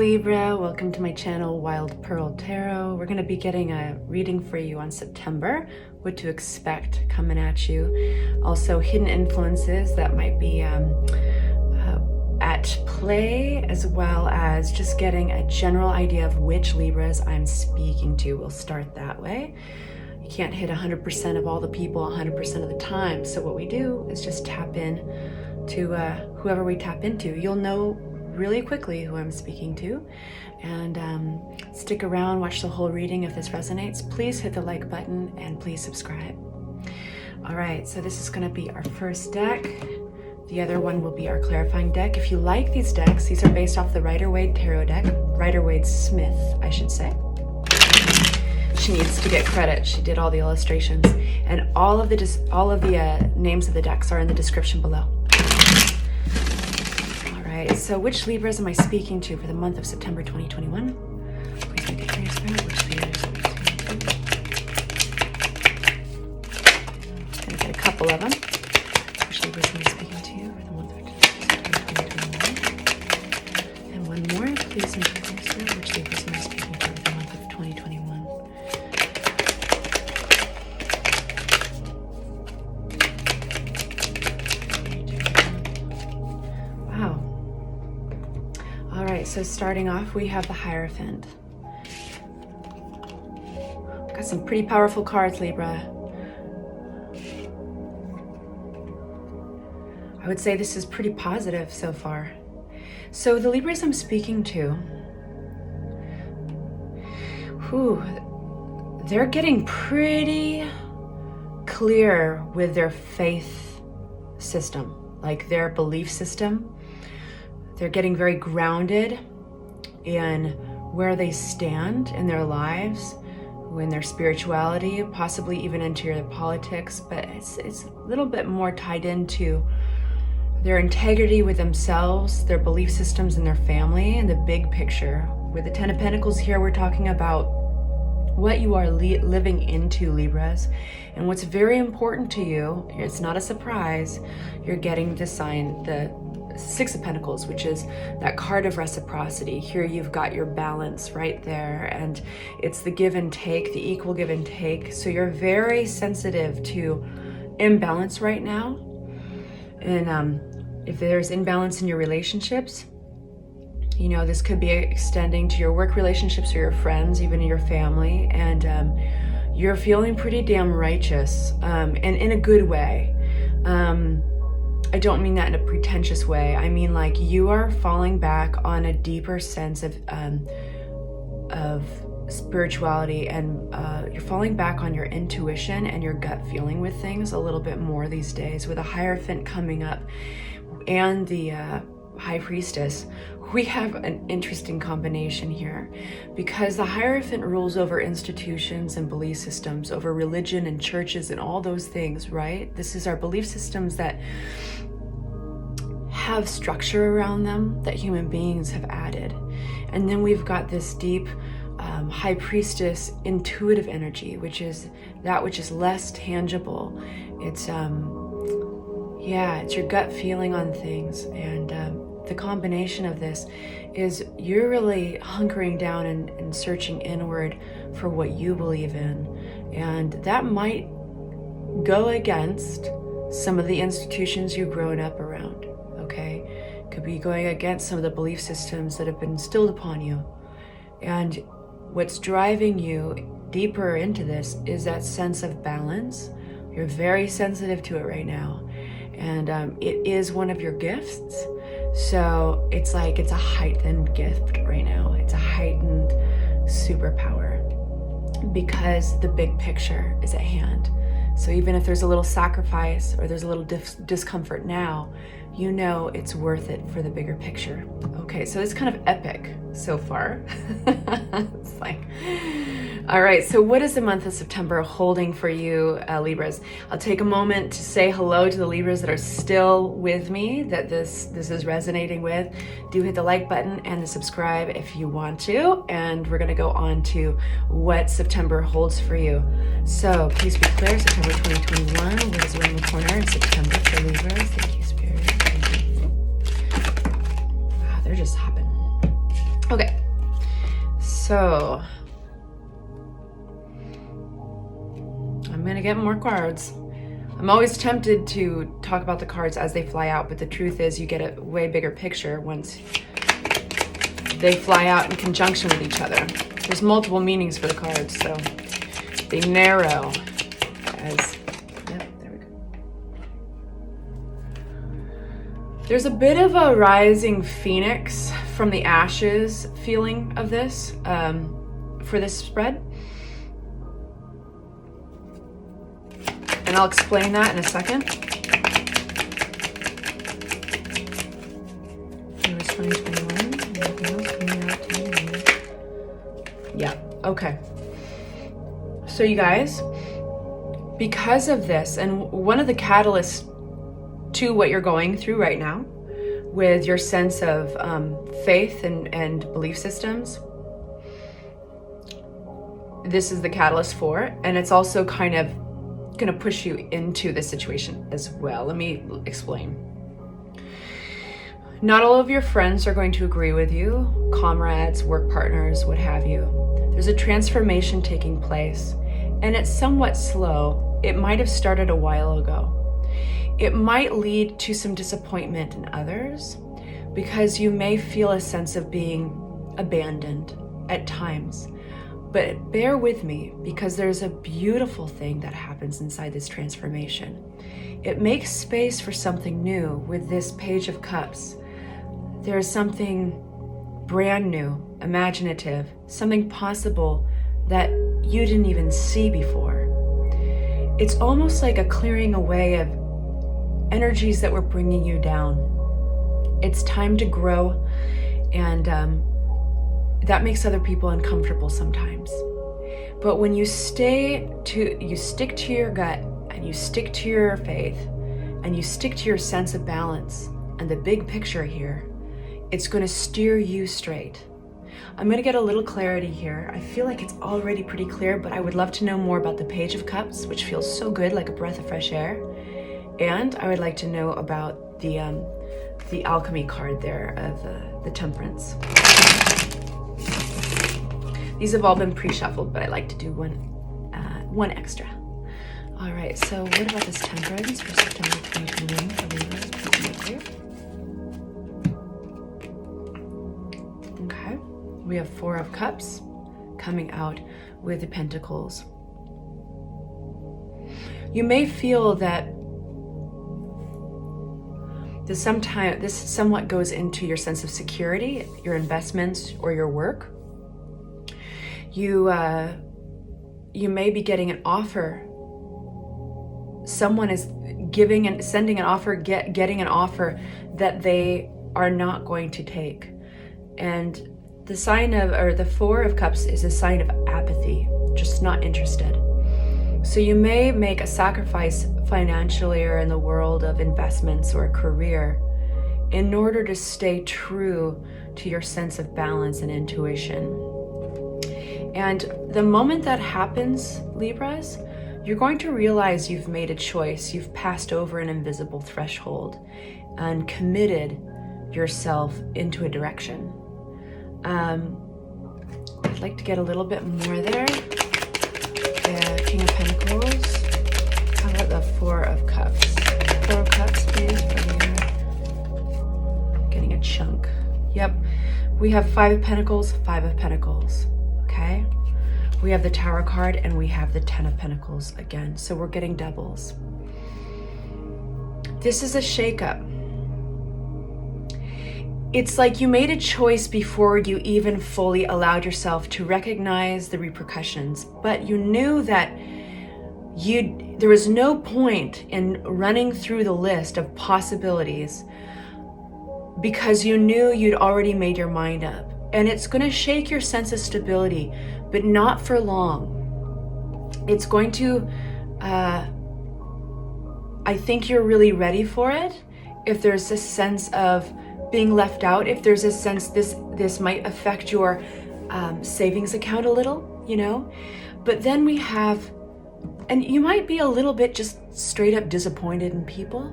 Libra, welcome to my channel Wild Pearl Tarot. We're going to be getting a reading for you on September, what to expect coming at you. Also hidden influences that might be at play, as well as just getting a general idea of which Libras I'm speaking to. We'll start that way. You can't hit 100% of all the people 100% of the time, so what we do is just tap in to whoever we tap into. You'll know really quickly who I'm speaking to, and stick around, watch the whole reading. If this resonates, please hit the like button and please subscribe. All right, so this is going to be our first deck. The other one will be our clarifying deck. If you like these decks, these are based off the Rider-Waite Tarot deck. Rider-Waite Smith, I should say. She needs to get credit. She did all the illustrations, and all of the names of the decks are in the description below. So which Libras am I speaking to for the month of September 2021? Please make it clear, Spirit, which Libras am I speaking to? I'm going to get a couple of them. Which Libras am I speaking to for the month of September 2021? And one more, please make it clear, Spirit, which Libras am I speaking to for the month of 2021? Wow. All right, so starting off, we have the Hierophant. Got some pretty powerful cards, Libra. I would say this is pretty positive so far. So the Libras I'm speaking to, they're getting pretty clear with their faith system, like their belief system. They're getting very grounded in where they stand in their lives, in their spirituality, possibly even into their politics, but it's a little bit more tied into their integrity with themselves, their belief systems, and their family, and the big picture. With the Ten of Pentacles here, we're talking about what you are living into, Libras, and what's very important to you. It's not a surprise. You're getting the sign, the Six of Pentacles, which is that card of reciprocity. Here you've got your balance right there, and it's the give and take, the equal give and take. So you're very sensitive to imbalance right now, and if there's imbalance in your relationships, you know, this could be extending to your work relationships or your friends, even your family, and you're feeling pretty damn righteous, and in a good way. I don't mean that in a pretentious way. I mean, like, you are falling back on a deeper sense of spirituality, and you're falling back on your intuition and your gut feeling with things a little bit more these days. With a Hierophant coming up and the High Priestess, we have an interesting combination here, because the Hierophant rules over institutions and belief systems, over religion and churches and all those things, right? This is our belief systems that have structure around them that human beings have added. And then we've got this deep High Priestess intuitive energy, which is that which is less tangible. It's it's your gut feeling on things, and the combination of this is you're really hunkering down and searching inward for what you believe in, and that might go against some of the institutions you've grown up around. Okay, could be going against some of the belief systems that have been instilled upon you. And what's driving you deeper into this is that sense of balance. You're very sensitive to it right now, and it is one of your gifts. So it's like it's a heightened gift right now. It's a heightened superpower because the big picture is at hand. So even if there's a little sacrifice or there's a little discomfort now, you know it's worth it for the bigger picture. Okay, so it's kind of epic so far. It's like, all right, so what is the month of September holding for you, Libras? I'll take a moment to say hello to the Libras that are still with me, that this is resonating with. Do hit the like button and the subscribe if you want to, and we're gonna go on to what September holds for you. So please be clear, September 2021, what is around the corner in September for Libras? Thank you, Spirit. Wow, they're just hopping. Okay, so I'm gonna get more cards. I'm always tempted to talk about the cards as they fly out, but the truth is you get a way bigger picture once they fly out in conjunction with each other. There's multiple meanings for the cards, so they narrow as, yep, there we go. There's a bit of a rising phoenix from the ashes feeling of this, for this spread. And I'll explain that in a second. It was 2021. Anything else coming out to you? Yeah, okay. So you guys, because of this, and one of the catalysts to what you're going through right now with your sense of faith and belief systems, this is the catalyst for it, and it's also kind of going to push you into this situation as well. Let me explain. Not all of your friends are going to agree with you, comrades, work partners, what have you. There's a transformation taking place, and it's somewhat slow. It might have started a while ago. It might lead to some disappointment in others because you may feel a sense of being abandoned at times. But bear with me, because there's a beautiful thing that happens inside this transformation. It makes space for something new with this Page of Cups. There's something brand new, imaginative, something possible that you didn't even see before. It's almost like a clearing away of energies that were bringing you down. It's time to grow, and that makes other people uncomfortable sometimes. But when you stick to your gut, and you stick to your faith, and you stick to your sense of balance and the big picture here, it's going to steer you straight. I'm going to get a little clarity here. I feel like it's already pretty clear, but I would love to know more about the Page of Cups, which feels so good, like a breath of fresh air. And I would like to know about the alchemy card there of the Temperance. These have all been pre-shuffled, but I like to do one extra. All right, so what about this Temperance for September 2021 for Libras? Please make clear. Okay, we have Four of Cups coming out with the Pentacles. You may feel that this somewhat goes into your sense of security, your investments, or your work. You may be getting an offer. Someone is sending an offer, getting an offer that they are not going to take. And the Four of Cups is a sign of apathy, just not interested. So you may make a sacrifice financially or in the world of investments or a career in order to stay true to your sense of balance and intuition. And the moment that happens, Libras, you're going to realize you've made a choice. You've passed over an invisible threshold and committed yourself into a direction. I'd like to get a little bit more there. The King of Pentacles. How about the Four of Cups? Four of Cups, please, for you. Getting a chunk. Yep. We have Five of Pentacles, Five of Pentacles. Okay? We have the Tower card, and we have the Ten of Pentacles again. So we're getting doubles. This is a shakeup. It's like you made a choice before you even fully allowed yourself to recognize the repercussions, but you knew that there was no point in running through the list of possibilities because you knew you'd already made your mind up. And it's going to shake your sense of stability, but not for long. It's going to, I think you're really ready for it. If there's a sense of being left out, if there's a sense this might affect your savings account a little, you know. But then we have, and you might be a little bit just straight up disappointed in people,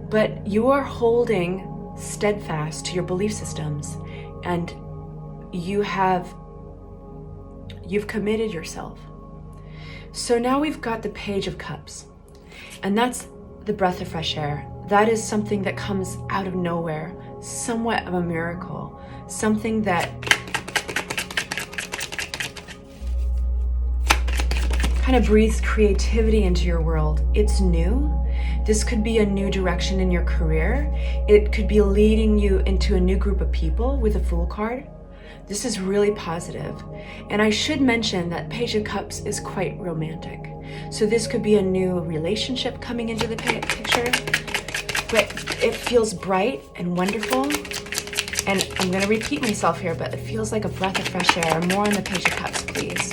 but you are holding steadfast to your belief systems, and you've committed yourself. So now we've got the Page of Cups, and that's the breath of fresh air. That is something that comes out of nowhere, somewhat of a miracle, something that kind of breathes creativity into your world. It's new. This could be a new direction in your career. It could be leading you into a new group of people with a Fool card. This is really positive. And I should mention that Page of Cups is quite romantic. So this could be a new relationship coming into the picture, but it feels bright and wonderful. And I'm going to repeat myself here, but it feels like a breath of fresh air. More on the Page of Cups, please.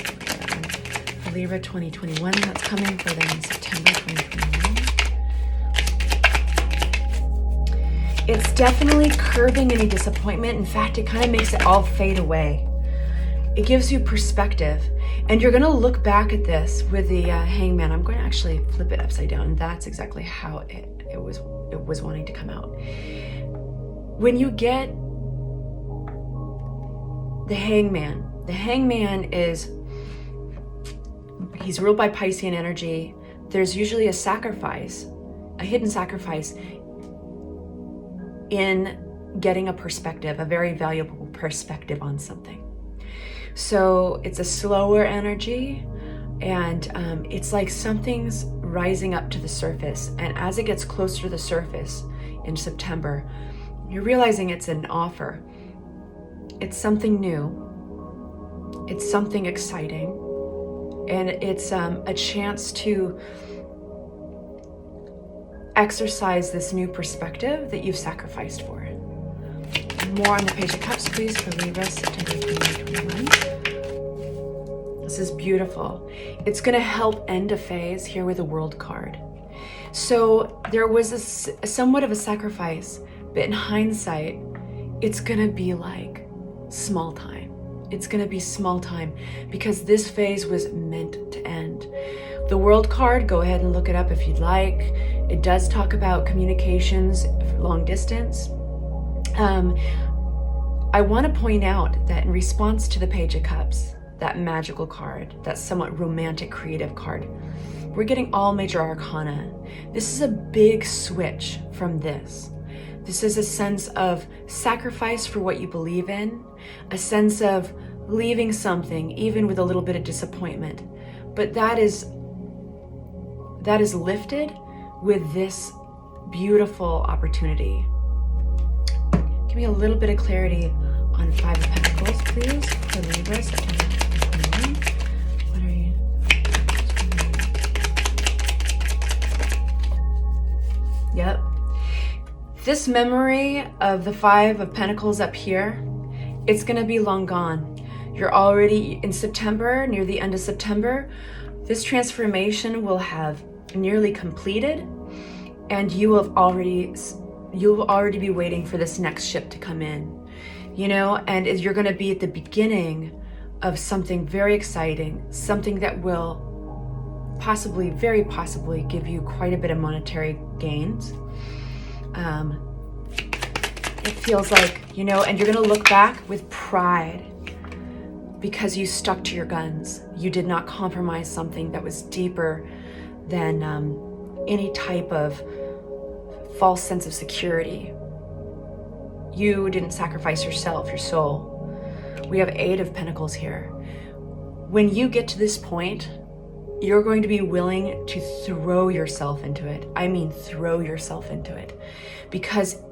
For Libra 2021, that's coming for them in September 2021. It's definitely curbing any disappointment. In fact, it kind of makes it all fade away. It gives you perspective. And you're going to look back at this with the Hangman. I'm going to actually flip it upside down. That's exactly how it was wanting to come out. When you get the Hangman is, he's ruled by Piscean energy. There's usually a sacrifice, a hidden sacrifice in getting a perspective, a very valuable perspective on something. So it's a slower energy, and it's like something's rising up to the surface. And as it gets closer to the surface in September, you're realizing it's an offer. It's something new. It's something exciting. And it's a chance to exercise this new perspective that you've sacrificed for. More on the Page of Cups, please, for Libra, September 2021. This is beautiful. It's going to help end a phase here with a World card. So there was a somewhat of a sacrifice, but in hindsight, it's going to be like small time. It's going to be small time because this phase was meant to end. The World card, go ahead and look it up if you'd like. It does talk about communications, long distance. I want to point out that in response to the Page of Cups, that magical card, that somewhat romantic, creative card, we're getting all major arcana. This is a big switch from this. This is a sense of sacrifice for what you believe in, a sense of leaving something, even with a little bit of disappointment. But that is lifted with this beautiful opportunity. Give me a little bit of clarity on Five of Pentacles, please, for Libra, September 2021. What are you? Yep. This memory of the Five of Pentacles up here, it's going to be long gone. You're already in September, near the end of September. This transformation will have nearly completed, and you will already be waiting for this next ship to come in, you know, and you're going to be at the beginning of something very exciting, something that will possibly, very possibly, give you quite a bit of monetary gains. It feels like, you know, and you're going to look back with pride because you stuck to your guns. You did not compromise something that was deeper than any type of false sense of security. You didn't sacrifice yourself, your soul. We have Eight of Pentacles here. When you get to this point, you're going to be willing to throw yourself into it. I mean, throw yourself into it, because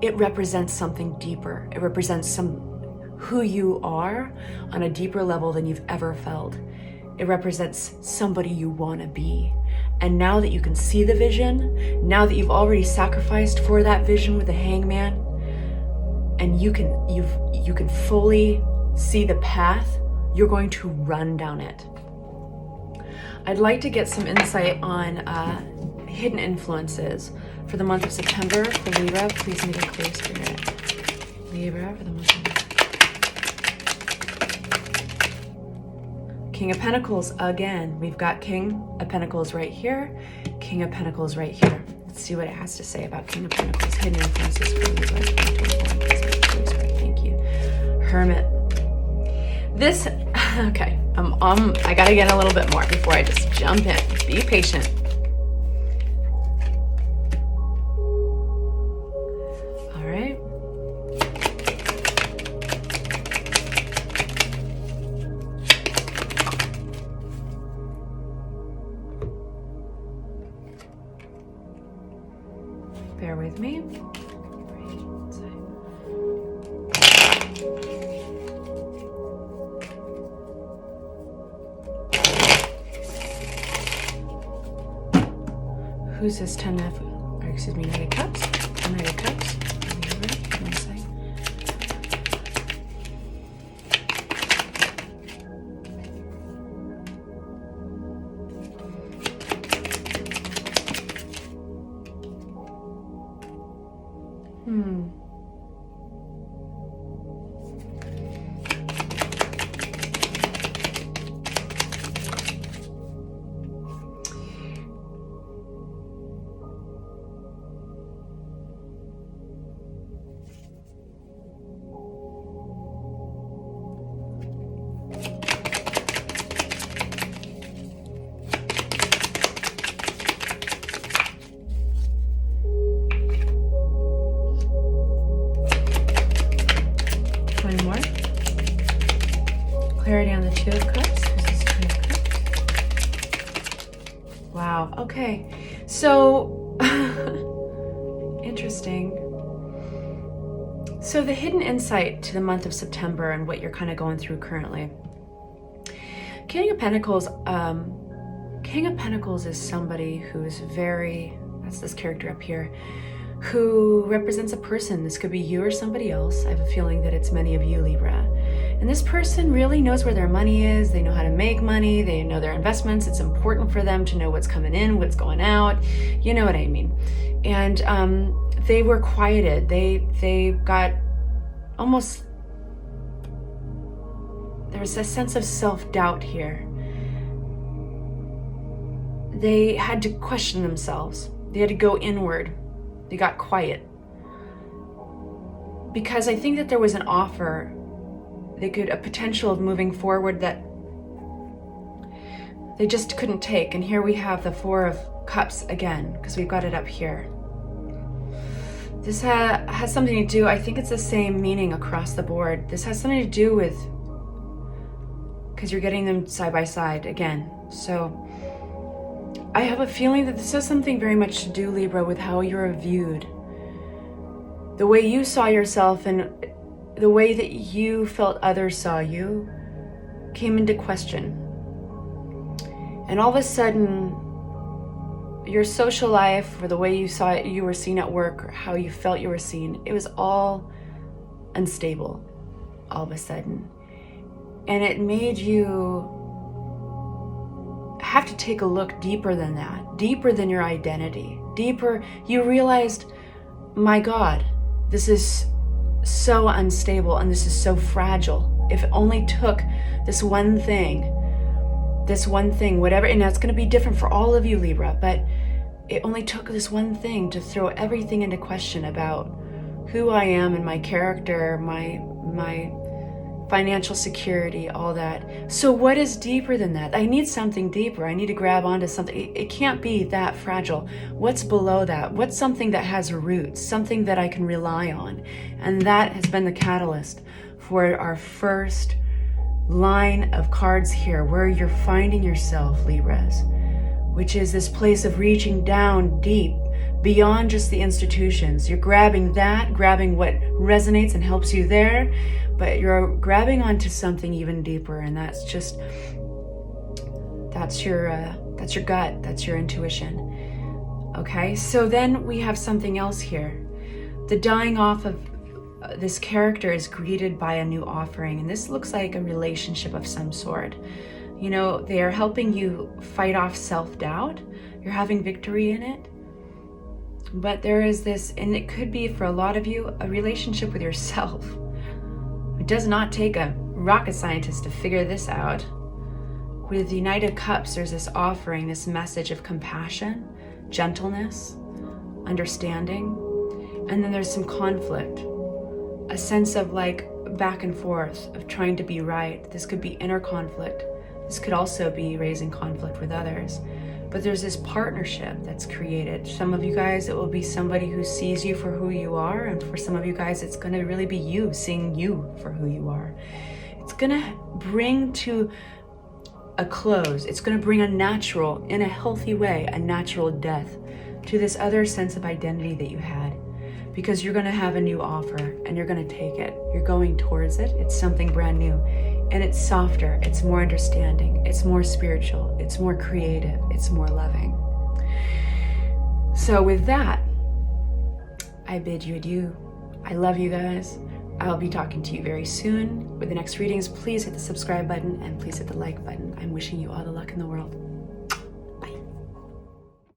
it represents something deeper. It represents who you are on a deeper level than you've ever felt. It represents somebody you want to be. And now that you can see the vision, now that you've already sacrificed for that vision with the Hangman, and you can fully see the path, you're going to run down it. I'd like to get some insight on hidden influences for the month of September for Libra. Please make a clear spirit. Libra for the month of King of Pentacles again. We've got King of Pentacles right here, King of Pentacles right here. Let's see what it has to say about King of Pentacles. Hidden influences for Libra 2021. Thank you. Hermit. This, okay, I gotta get a little bit more before I just jump in. Be patient. All right. Bear with me. Who's this 10 of, or excuse me, Knight of Cups? Knight of Cups. One sec. Clarity on the Two of Cups. Who's this Two of Cups? Wow. Okay. So, interesting. So the hidden insight to the month of September and what you're kind of going through currently. King of Pentacles is somebody who's very, that's this character up here, who represents a person. This could be you or somebody else. I have a feeling that it's many of you, Libra. And this person really knows where their money is. They know how to make money. They know their investments. It's important for them to know what's coming in, what's going out. You know what I mean. And they were quieted. They got almost, there's a sense of self-doubt here. They had to question themselves. They had to go inward. They got quiet. Because I think that there was an offer, a potential of moving forward that they just couldn't take. And here we have the Four of Cups again, because we've got it up here. This has something to do, I think it's the same meaning across the board. This has something to do with, because you're getting them side by side again. So I have a feeling that this has something very much to do, Libra, with how you're viewed. The way you saw yourself and the way that you felt others saw you came into question. And all of a sudden, your social life, or the way you saw it, you were seen at work, or how you felt you were seen, it was all unstable all of a sudden. And it made you have to take a look deeper than that, deeper than your identity, deeper. You realized, my God, this is so unstable and this is so fragile. If it only took this one thing, whatever, and that's going to be different for all of you, Libra, but it only took this one thing to throw everything into question about who I am and my character, my financial security, all that. So what is deeper than that? I need something deeper. I need to grab onto something. It can't be that fragile. What's below that? What's something that has roots, something that I can rely on? And that has been the catalyst for our first line of cards here, where you're finding yourself, Libras, which is this place of reaching down deep beyond just the institutions. You're grabbing what resonates and helps you there, but you're grabbing onto something even deeper, and that's your gut, that's your intuition. Okay, so then we have something else here. The dying off of this character is greeted by a new offering, and this looks like a relationship of some sort. You know, they are helping you fight off self-doubt. You're having victory in it. But there is this, and it could be for a lot of you, a relationship with yourself. It does not take a rocket scientist to figure this out. With the Knight of Cups, there's this offering, this message of compassion, gentleness, understanding, and then there's some conflict, a sense of like back and forth of trying to be right. This could be inner conflict. This could also be raising conflict with others. But there's this partnership that's created. Some of you guys, it will be somebody who sees you for who you are. And for some of you guys, it's going to really be you seeing you for who you are. It's going to bring to a close. It's going to bring a natural, in a healthy way, a natural death to this other sense of identity that you had. Because you're going to have a new offer and you're going to take it. You're going towards it. It's something brand new. And it's softer, it's more understanding, it's more spiritual, it's more creative, it's more loving. So with that, I bid you adieu. I love you guys. I'll be talking to you very soon. With the next readings, please hit the subscribe button and please hit the like button. I'm wishing you all the luck in the world.